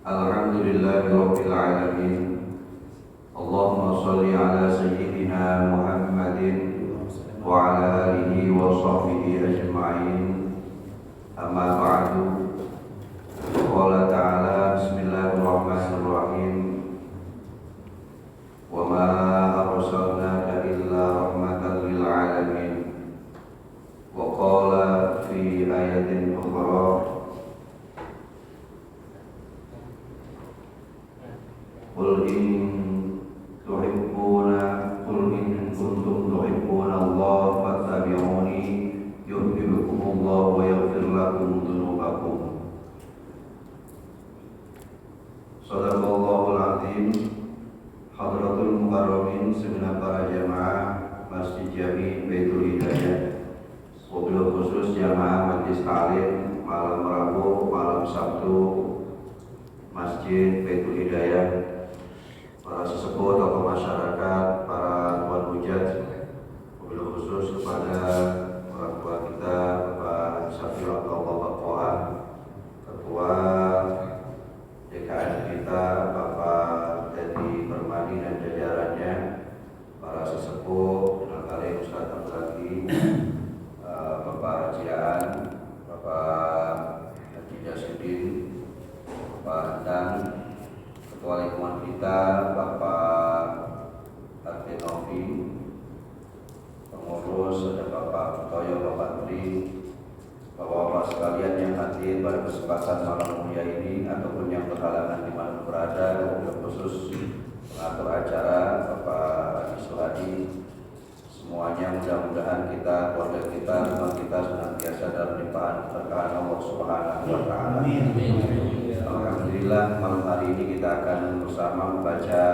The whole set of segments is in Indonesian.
Alhamdulillahirabbil alamin. Allahumma shalli ala sayyidina Muhammadin wa ala alihi wa sahbihi ajma'in. Amma ba'du. Qala ta'ala bismillahirrahmanirrahim. Wa ma arsalnaka illa rahmatan lil alamin. Wa qala fi ayatin ukhra Qul in kuntum tuhibbuna Allah fattabi'uni yuhibbukumullah wa yaghfir lakum dzunubakum. Shadaqallahul azim. Hadratul mukarramin segenap para jamaah Masjid Jami Baitul Hidayah, wabil khusus jamaah Majlis Taklim malam Rabu, malam Sabtu Masjid Baitul Hidayah, para sesepuh tokoh masyarakat, para tuan hujat, wabil khusus kepada orang tua kita Bapak Syafir Abdullah Bakoha, Ketua DKM kita Bapak Teddy Permadi dan jajarannya, para sesepuh Nakale Ustaz Abdullah, Bapak Hajian, Bapak Haji Jasudin, Bapak Handang, Ketua lingkungan kita Bapak Artenovi, pengurus ada Bapak Toyo, Bapak Tri, Bapak-bapak sekalian yang hadir pada kesempatan malam mulia ini ataupun yang berhalangan di mana berada, khusus pengatur acara Bapak Haji Suhadi, semuanya mudah-mudahan kita, keluarga kita, rumah kita senantiasa dalam limpahan keberkahan Allah Subhanahu wa Ta'ala. Alhamdulillah, malam hari ini kita akan bersama membaca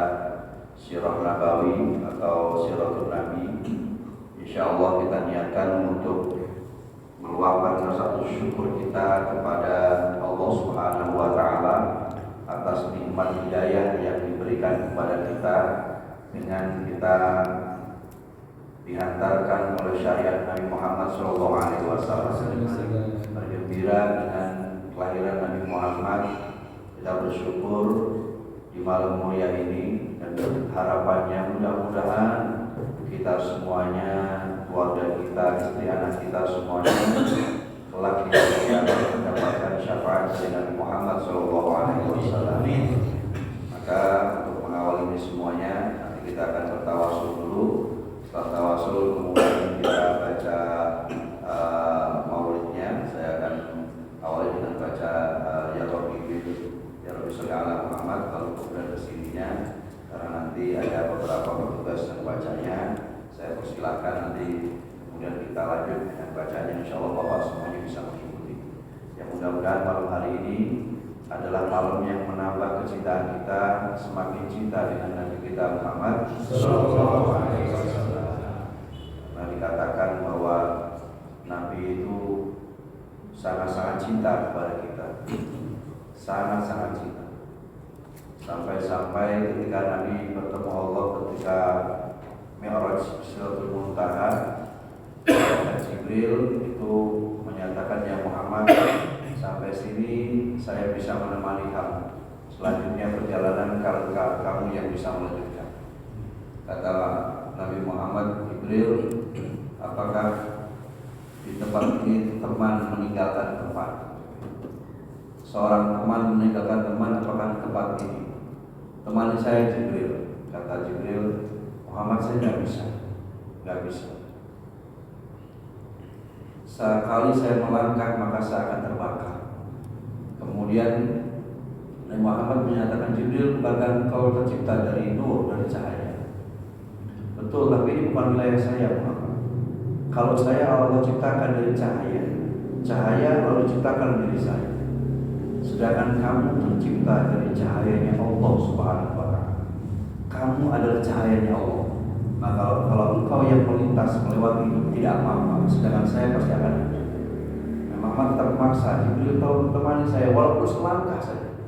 Sirah Nabawi atau Siratul Nabi. Insyaallah kita niatkan untuk meluapkan rasa syukur kita kepada Allah Subhanahu wa Ta'ala atas nikmat hidayah yang diberikan kepada kita dengan kita dihantarkan oleh syariat Nabi Muhammad SAW. Bergembira dengan kelahiran Nabi Muhammad, kita bersyukur di malam mulia ini dan harapannya mudah-mudahan kita semuanya, keluarga kita, istri anak kita semuanya kelak kita mendapatkan syafaat dari Nabi Muhammad SAW. Maka untuk mengawal ini semuanya, nanti kita akan bertawasul dulu. Setelah tawasul kemudian kita baca maulidnya. Saya akan awali dengan baca Ya Rabbi Sholli ala Muhammad, lalu kemudian kesininya karena nanti ada beberapa petugas yang bacanya, saya persilakan nanti kemudian kita lanjut dengan bacanya. Insyaallah Bapak semuanya bisa mengikuti. Yang mudah-mudahan malam hari ini adalah malam yang menambah kecintaan kita, semakin cinta dengan Nabi kita Muhammad Sallallahu Alaihi Wasallam. Karena dikatakan bahwa Nabi itu sangat-sangat cinta kepada kita, sangat-sangat cinta. Sampai-sampai ketika Nabi bertemu Allah ketika Mi'raj Sidratul Muntaha, Jibril itu menyatakan, ya Muhammad, sampai sini saya bisa menemani kamu. Selanjutnya perjalanan kamu yang bisa melanjutkan. Kata Nabi Muhammad, Jibril, apakah di tempat ini teman meninggalkan tempat? Seorang teman meninggalkan teman, apakah tempat ini? Teman saya Jibril. Kata Jibril, Muhammad, saya nggak bisa. Sekali saya melangkah maka saya akan terbakar. Kemudian Nabi Muhammad menyatakan, Jibril, bahkan kau tercipta dari nur, dari cahaya. Betul, tapi ini bukan wilayah saya Muhammad. Kalau saya Allah ciptakan dari cahaya lalu ciptakan diri saya. Sedangkan kamu tercipta dari cahayanya Allah Subhanahu wa Ta'ala. Kamu adalah cahayanya Allah. Maka kalau engkau yang melintas melewati itu tidak apa-apa, sedangkan saya pasti akan ada. Muhammad terpaksa, Jibril tolong temani saya walaupun selangkah saja.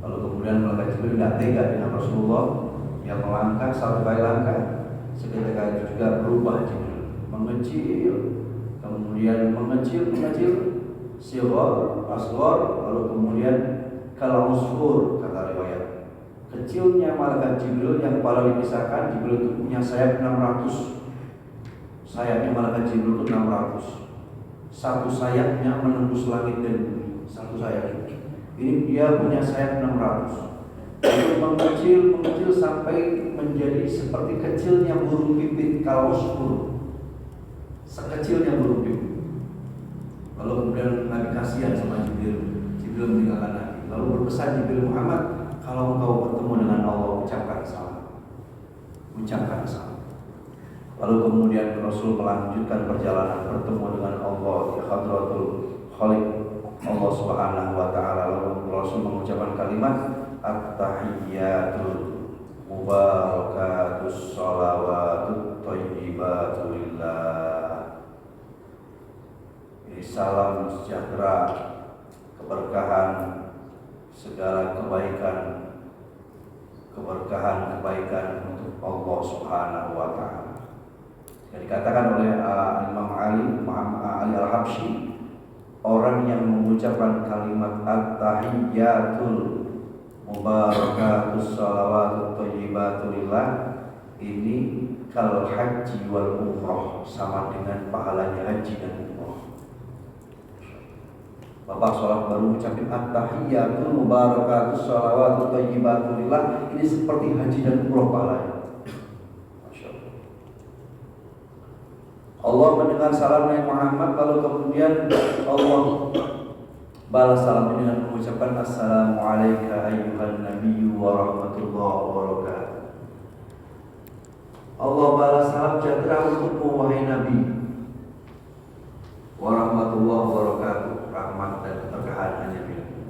Lalu kemudian malaikat Jibril tidak tega dengan Rasulullah yang melangkah sampai langkah. Seketika itu juga berubah Jibril, mengecil, kemudian mengecil, sighar, asghar, lalu kemudian kalau usfur, kata riwayat. Kecilnya malaikat Jibril yang kepala dipisahkan, Jibril itu punya sayap 600. Sayapnya malaikat Jibril itu 600. Satu sayapnya menembus langit dan bumi. Satu sayap. Ini dia punya sayap 600. Itu mengecil sampai menjadi seperti kecilnya burung pipit kalau usfur. Sekecilnya burung pipit. Lalu kemudian Nabi kasihan sama Jibril. Jibril meninggalkan Nabi. Lalu berpesan Jibril, Muhammad, kalau engkau bertemu dengan Allah, ucapkan salam. Ucapkan salam. Lalu kemudian Rasul melanjutkan perjalanan bertemu dengan Allah di Hadratul Khaliq Allah Subhanahu wa taala. Lalu Rasul mengucapkan kalimat at-tahiyyatul mubarakatus shalawatut thayyibatu lillah. Ini salam sejahtera, keberkahan, segala keberkahan untuk Allah Subhanahu wa taala. Yang dikatakan oleh Imam Ali Al-Habsyi, orang yang mengucapkan kalimat at-tahiyyatul mubarakatus shalawatut thayyibatu lillah ini kal haji wal umrah, sama dengan pahalanya haji dan umrah. Bapak sholat baru ucapin at-tahiyyatul mubarakatus shalawatut thayyibatu lillah, ini seperti haji dan umrah pahalanya. Allah mendengar salam Nabi Muhammad, lalu kemudian Allah balas salam dengan mengucapkan assalamu alayka ayyuhan nabiyyu wa rahmatullahi wa barakatuh. Allah balas salam sejahtera untukmu wahai Nabi wa rahmatullahi wa barakatuh, rahmat dan keberkahan hanya milikmu.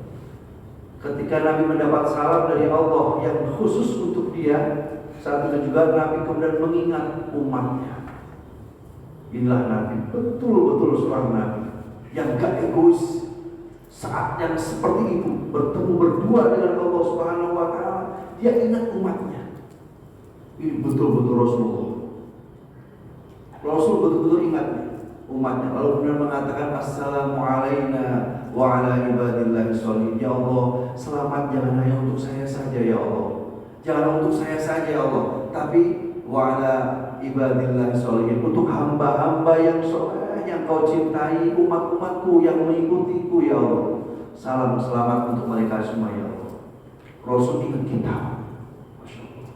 Ketika Nabi mendapat salam dari Allah yang khusus untuk dia, saat itu juga Nabi kemudian mengingat umatnya. Inilah Nabi, betul-betul seorang Nabi yang gak egois. Saat yang seperti itu bertemu berdua dengan Allah Subhanahu wa taala, dia ingat umatnya. Ini betul-betul Rasulullah. Rasul betul-betul ingat umatnya. Lalu kemudian mengatakan assalamu alayna wa ala ibadillahi sholihin. Ya Allah, selamat jangan hanya untuk saya saja ya Allah. Jangan untuk saya saja ya Allah, tapi wa ala ibadillahi sholihin, untuk hamba-hamba yang soleh yang kau cintai, umat-umatku yang mengikutiku ya Allah. Salam selamat untuk mereka semua ya Allah. Rasul ingat kita. Masya Allah.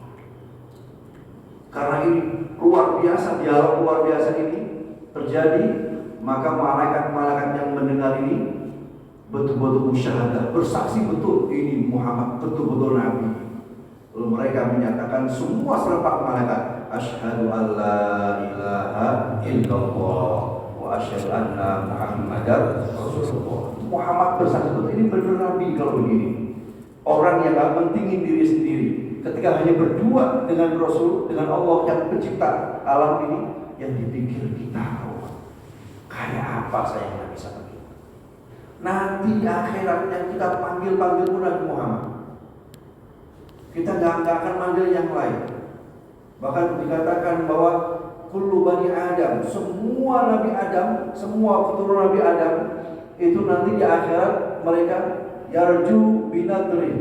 Karena ini luar biasa, dialog luar biasa ini terjadi, maka malaikat-malaikat yang mendengar ini betul-betul musyahadah, bersaksi betul ini Muhammad betul-betul Nabi. Lalu mereka menyatakan semua serempak malaikat, asyhadu an la ilaha illallah wa asyhadu anna Muhammadar Rasulullah. Muhammad bersaksi betul ini benar Nabi kalau begini. Orang yang gak mentingin diri sendiri, ketika hanya berdua dengan Rasul, dengan Allah yang pencipta alam ini, yang dipikir kita kayak apa saya yang bisa begitu. Nanti di akhirat yang kita panggil pun Nabi Muhammad. Kita gak akan manggil yang lain. Bahkan dikatakan bahwa kullu bani Adam, semua Nabi Adam, semua keturunan Nabi Adam itu nanti di akhirat mereka yarju binadri,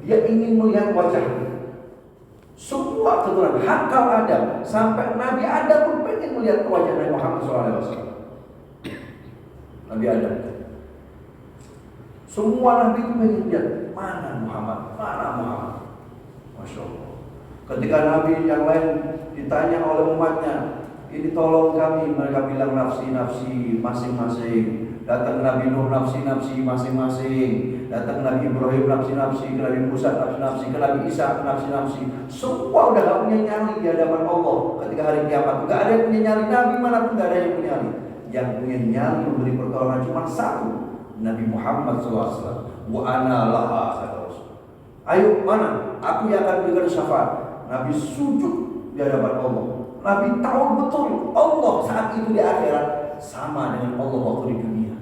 dia ingin melihat wajahnya. Semua keturunan hakal Adam sampai Nabi Adam pun pengen melihat wajah Nabi Muhammad SAW. Nabi Adam, semua Nabi itu pengen lihat mana Muhammad, mana Muhammad. Masya Allah. Ketika Nabi yang lain ditanya oleh umatnya, ini tolong kami, mereka bilang nafsi-nafsi masing-masing. Datang Nabi Nuh nafsi-nafsi masing-masing. Datang Nabi Ibrahim nafsi-nafsi, ke Nabi Musa nafsi-nafsi, ke Nabi Isa nafsi-nafsi. Semua udah gak punya nyali di hadapan Allah ketika hari kiamat. Gak ada yang punya nyali, Nabi manapun gak ada yang punya nyali. Yang punya nyali memberi pertolongan cuma satu, Nabi Muhammad SAW. Wa ana laha, kata Rasul. Ayo mana? Aku yang akan berikan syafaat. Nabi sujud di hadapan Allah. Nabi tahu betul Allah saat itu di akhirat sama dengan Allah waktu di dunia.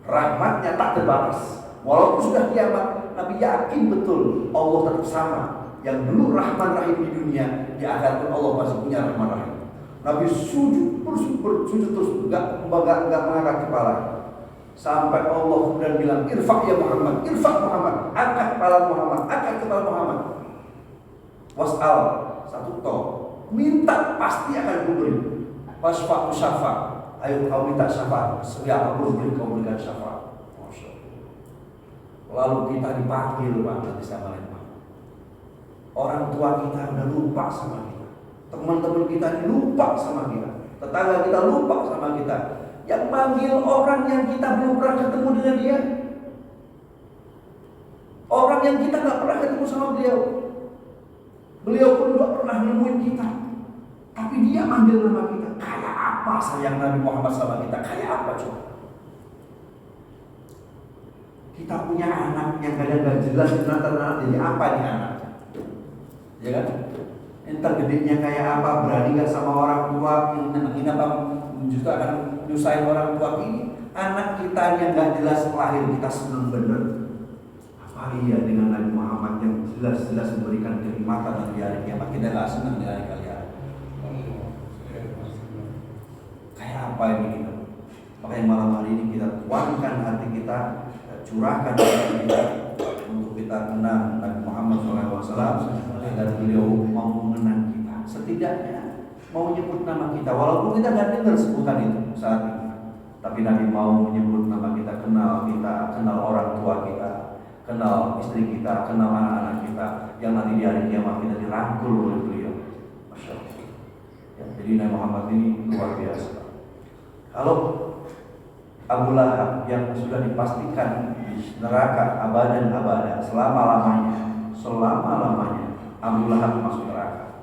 Rahmatnya tak terbatas. Walaupun sudah kiamat, Nabi yakin betul Allah tetap sama. Yang dulu Rahman Rahim di dunia, di akhirat pun Allah masih punya Rahman Rahim. Nabi sujud terus, bersujud terus, enggak mengangkat kepala. Sampai Allah kemudian bilang, irfa' ya Muhammad, irfa' Muhammad, angkat kepala Muhammad, angkat kepala Muhammad. Was'al, satu to, minta pasti akan kuberi. Wasfa' musyafa', ayo kau minta syafaat, setiap aku beri kau berikan syafaat. Masya Allah. Lalu kita dipanggil Pak nanti sama lain Pak. Orang tua kita udah lupa sama kita, teman-teman kita lupa sama kita, tetangga kita lupa sama kita. Yang manggil orang yang kita belum pernah ketemu dengan dia, orang yang kita nggak pernah ketemu sama beliau. Beliau pun nggak pernah nemuin kita, tapi dia manggil nama kita. Kayak apa sayang Nabi Muhammad sama kita? Kayak apa coba? Kita punya anak yang kadang nggak jelas nanti jadi apa nih anak, ya kan? Entar gedenya kayak apa? Berani nggak sama orang tua? Ini apa? Justru akan nyusahin orang tua ini. Anak kita yang nggak jelas lahir kita senang bener. Apa iya dengan Nabi Muhammad yang jelas-jelas memberikan kenikmatan di hari kiamat kita nggak senang di hari kalian? Kayak apa ini kita? Makanya malam hari ini kita tuangkan hati kita, curahkan hati kita untuk kita kenal Nabi Muhammad SAW dan beliau mau mengenang kita. Setidaknya mau menyebut nama kita, walaupun kita nggak dengar sebutan itu saat ini, tapi Nabi mau menyebut nama kita, kenal orang tua kita, kenal istri kita, kenal anak-anak kita, yang nanti di hari kiamat kita dirangkul oleh beliau. Masya Allah. Ya, jadi Nabi Muhammad ini luar biasa. Kalau Abu Lahab yang sudah dipastikan di neraka abadan abada selama-lamanya Abu Lahab masuk neraka.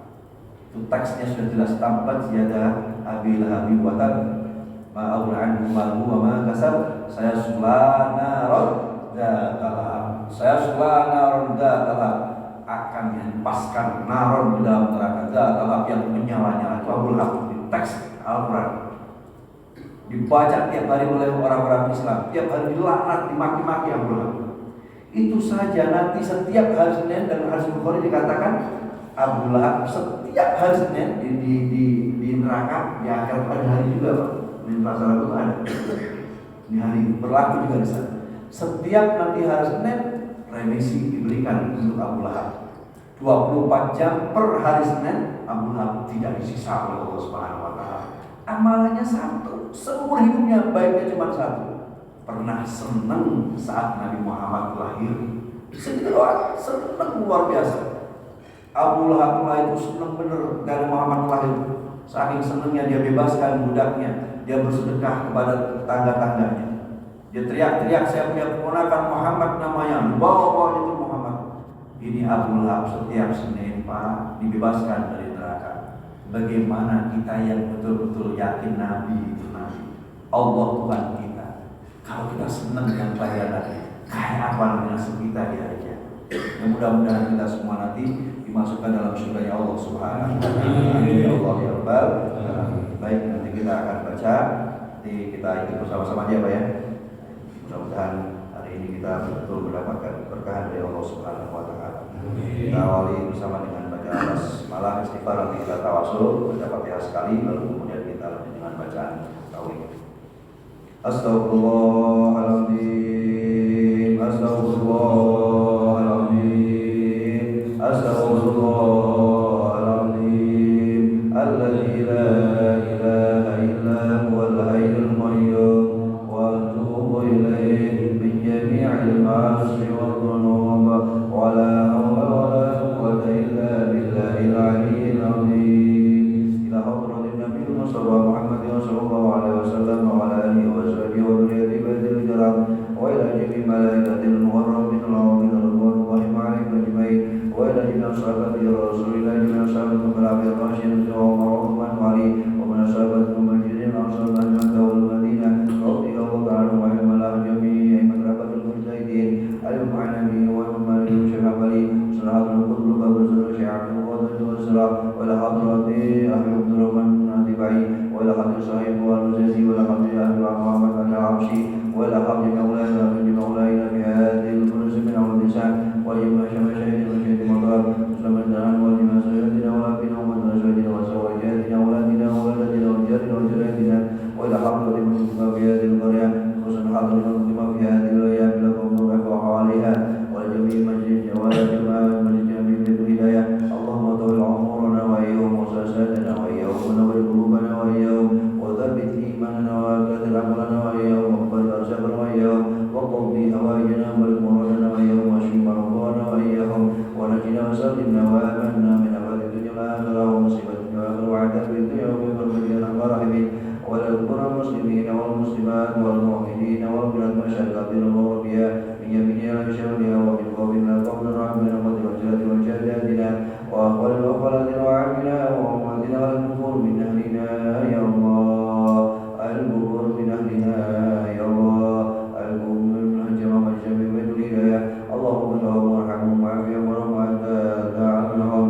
Itu teksnya sudah jelas, tambat yada Abi Lahabi wa tab ma aghna anhu maluhu wa ma kasab sayasla naron dzata lahab akan dihempaskan naron di dalam neraka dzata lahab yang menyala-nyala. Itu Abu Lahab di teks Al-Qur'an dibaca tiap hari oleh orang-orang Islam, tiap hari dilaknat, dimaki-maki Abu Lahab. Itu saja nanti setiap hari Senin dan hari Bukhari dikatakan Abu Lahab setiap hari Senin di neraka, di akhir pada hari juga Pak. Di neraka itu ada. Di hari berlaku juga di sana. Setiap nanti hari Senin remisi diberikan untuk Abu Lahab. 24 jam per hari Senin Abu Lahab tidak disiksa oleh Allah Subhanahu wa taala. Amalannya satu, seumur hidupnya baiknya cuma satu. Pernah senang saat Nabi Muhammad lahir. Segitu doang, senang luar biasa. Abu Lahab itu senang bener Nabi Muhammad lahir. Saking senangnya dia bebaskan budaknya, dia bersedekah kepada tetangga-tangganya. Dia teriak-teriak, saya punya keponakan Muhammad namanya, bawa itu Muhammad. Ini Abu Lahab setiap Senin Pak dibebaskan dari neraka. Bagaimana kita yang betul-betul yakin Nabi itu Nabi, Allah Tuhan kita. Kalau kita senang dengan pelayanannya, kayak apa nasib kita di harinya. Mudah-mudahan kita semua nanti dimasukkan dalam surga Allah Subhanahu wa taala. Ya Allah ya Rabbal alamin. Baik, nanti kita akan baca, nanti kita ikut bersama-sama aja Pak ya. Mudah-mudahan hari ini kita betul mendapatkan berkah dari Allah Subhanahu wa taala. Kita awali bersama dengan baca basmalah istighfar, nanti kita tawasul, baca Fatihah sekali, lalu kemudian kita lanjut dengan bacaan tauhid. Astaghfirullahaladzim, astaghfirullahaladzim, astaghfirullahaladzim, alladzi la ilaha illa huwal hayyul qayyum, wa atubu ilaihi min jami'il ma'asi wal dhunub, wa la hawla wa la quwwata illa billahil aliyyil azim. Ila hadratin Nabi Muhammad sallallahu alaihi wasallam wa ala alihi wa sahbihi wa dhurriyyatihi baitil kiram wa ila jami'il malaikatil muqarrabin Allahumma ridwanullahi ma'alaihim ajma'in wa ila jami'il sahabati Rasulillah jami'il sahabati al-khulafa'ir rasyidin radhiyallahu anhum wa ali wa min sahabatil muhajirin ansar Makkah wal Madinah radhiyallahu ta'ala wa ala jami'il madrabatil mujahidin al-mu'anabi wa al-malik syafali salahatul qutb wa syai'atul qadr wa salam wa ila hadrati ahli Abdurrahman Natibai wa ila hadri sahib wa al-jazi wa ila hadri ahli Muhammad al-Absi wa ila hadri maulana min maulana fi hadhihi al-furus min al-lisan wa yumma syamashahid wa syahid matar musliman wa lima sayyidina wa labina wa sayyidina wa sawajatina wa ladina wa ladina wa jadina wa jadina wa ila hadri min fi hadhihi al-qaryah wa hadri يمينها وعن شمالها ومن فوقنا قوم رحمنا ومن وجهتنا وجهاتنا وأخوالنا وأخواتنا وعمنا وأمهاتنا والكفور من أهلنا يا الله الكفور من أهلنا يا الله الكفور من الجمع والجمع والهداية اللهم ارحمهم وارحمهم وعافهم وارحم أنت عنهم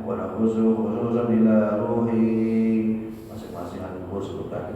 ونخص خصوصا إلى روحي masing-masing al-kubur sebutkan.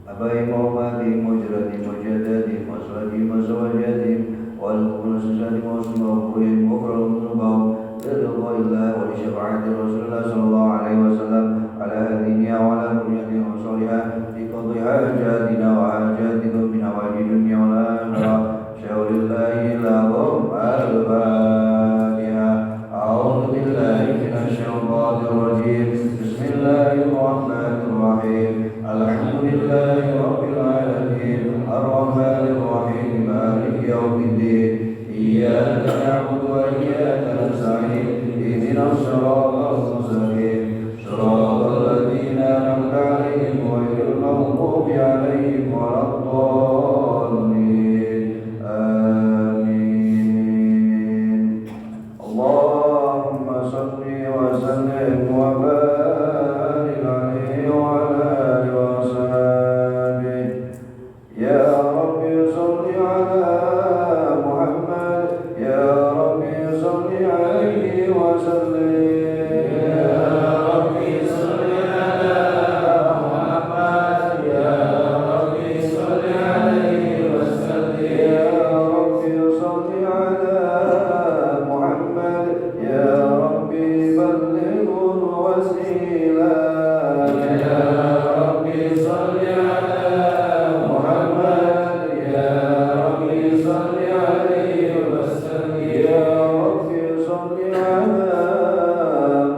أبائهم وأمهاتهم وجداتهم وجداتهم وأزواجهم وزوجاتهم والمؤمنين وسجادهم وقبورهم وغفرهم ذنوبهم لرضا الله ولشفاعة رسول الله صلى الله عليه وسلم على هدينا وعلى ذريتنا وصالحا لقضاء حاجاتنا وحاجاتكم من حوائج الدنيا والآخرة شاور الله لهم الفاتحة. أعوذ بالله من الشيطان الرجيم بسم الله الرحمن الرحيم الحمد لله رب العالمين الرحمن الرحيم مالك يوم الدين إياك نعبد وإياك نستعين اهدنا الصراط المستقيم صراط الذين أنعمت عليهم غير المغضوب عليهم ولا الضالين آمين. اللهم صل وسلم وبارك عليه وعلى آله وصحبه. يا رب صل على محمد يا رب صل عليه وسلم. يا رب صل على محمد يا رب صل عليه وسلم. يا رب صل على محمد يا رب بلغه الوسيلة. يا رب صل على محمد يا رب صل عليه وسلم. يا رب صل على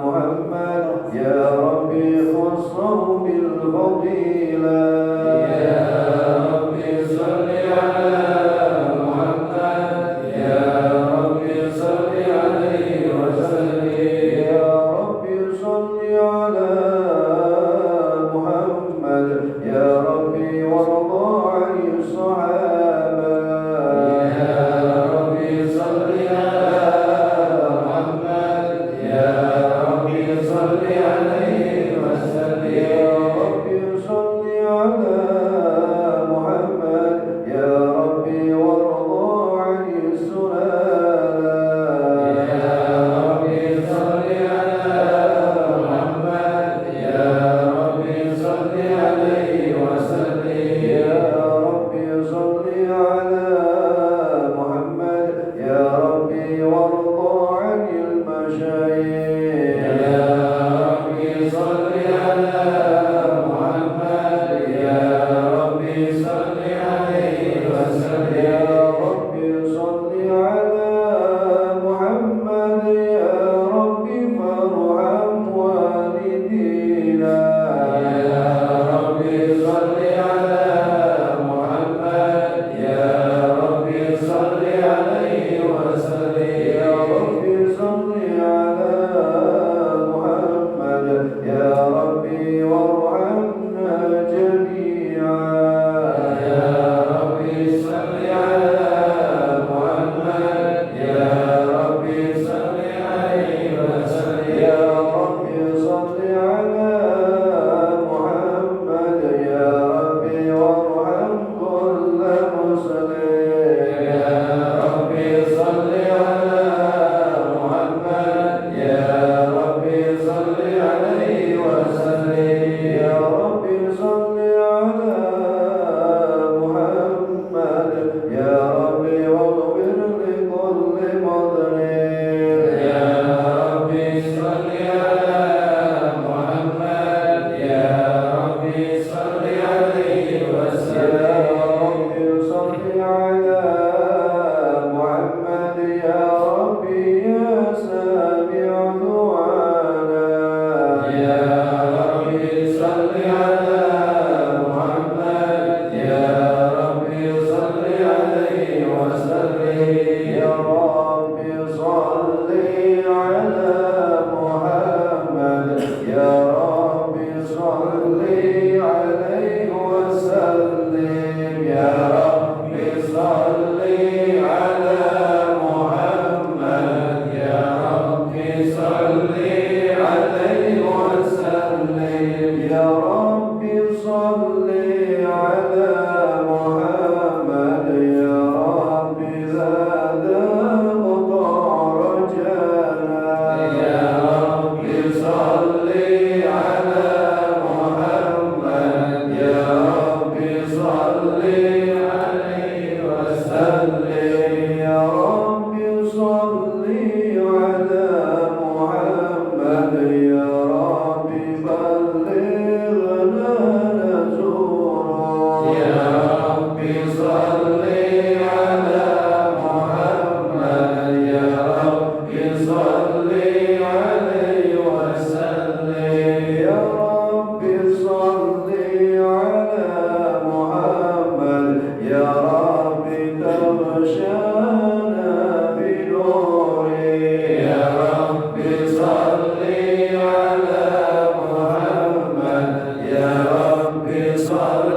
محمد يا رب خصه بالفضيلة. يا رب صل على محمد يا رب صل عليه وسلم. يا رب صل على محمد يا رب وارض عن الصحابة. يا رب صل على محمد يا رب صل عليه وسلم. يا رب صل على محمد يا رب وارض عن السلالة. يا رب صل على محمد يا رب صل عليه وسلم. يا رب صل صل